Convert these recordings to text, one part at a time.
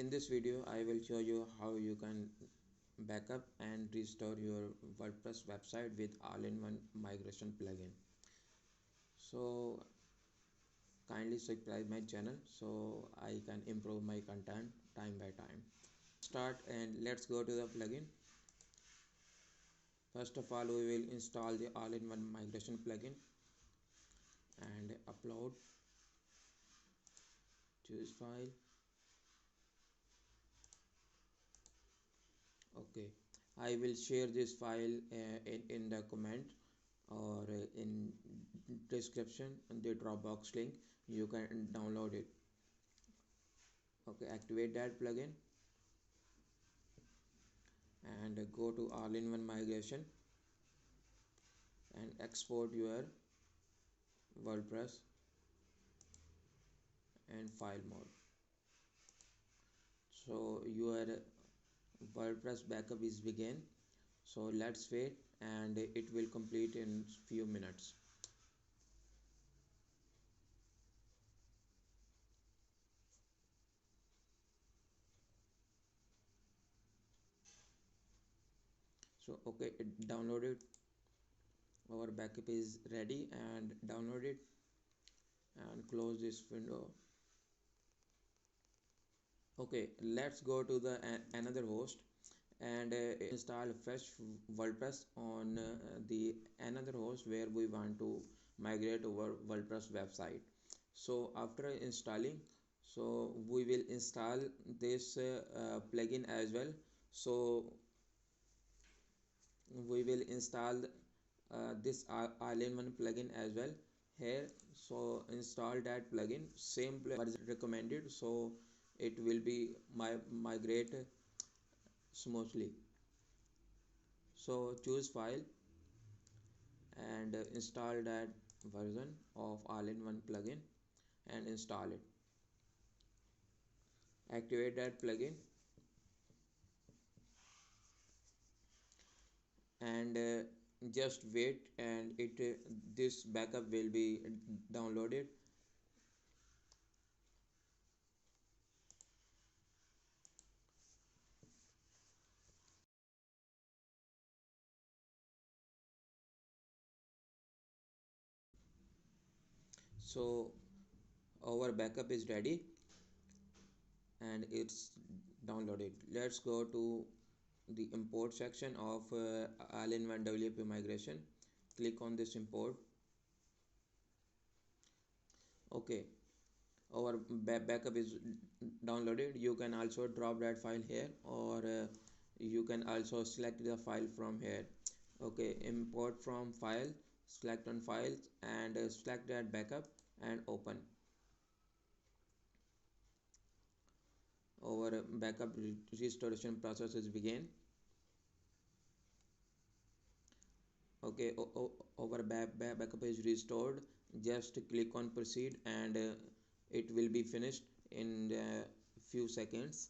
In this video, I will show you how you can backup and restore your WordPress website with all-in-one migration plugin. So kindly subscribe my channel so I can improve my content time by time. Start and let's go to the plugin. First of all, we will install the all-in-one migration plugin and upload. Choose file. Okay, I will share this file in the comment or in description in the Dropbox link. You can download it. Okay, activate that plugin and go to all-in-one migration and export your WordPress and file mode. So your WordPress backup is begin. So let's wait and it will complete in few minutes. So okay, it downloaded. Our backup is ready and download it and close this window. Okay, let's go to the another host and install fresh WordPress on the another host where we want to migrate our WordPress website. So after installing, so we will install this plugin as well. So we will install this all-in-one plugin as well here. So install that plugin, same plugin is recommended, so it will be migrate smoothly. So choose file and install that version of all-in-one plugin and install it. Activate that plugin and just wait and this backup will be downloaded. So our backup is ready and it's downloaded. Let's go to the import section of all-in-one WP migration. Click on this import. Okay, our backup is downloaded. You can also drop that file here or you can also select the file from here. Okay, import from file, select on files and select that backup and open. Our backup restoration process is begin. Okay, our backup is restored. Just click on proceed and it will be finished in a few seconds.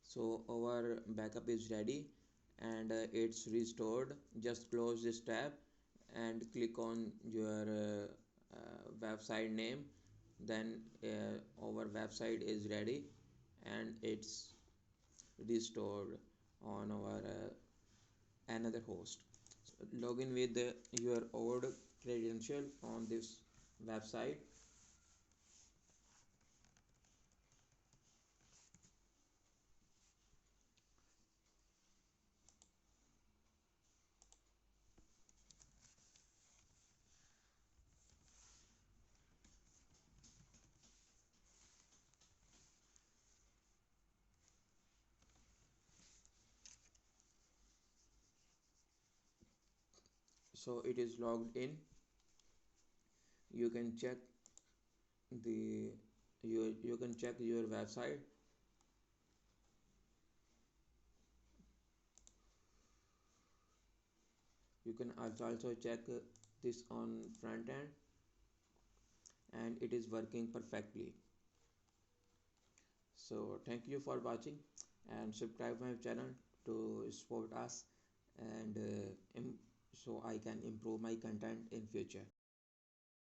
So our backup is ready and it's restored. Just close this tab and click on your website name. Then our website is ready and it's restored on our another host. So log in with your old credential on this website. So it is logged in. You can check the you can check your website. You can also check this on front end, and it is working perfectly. So thank you for watching, and subscribe my channel to support us, and so I can improve my content in future.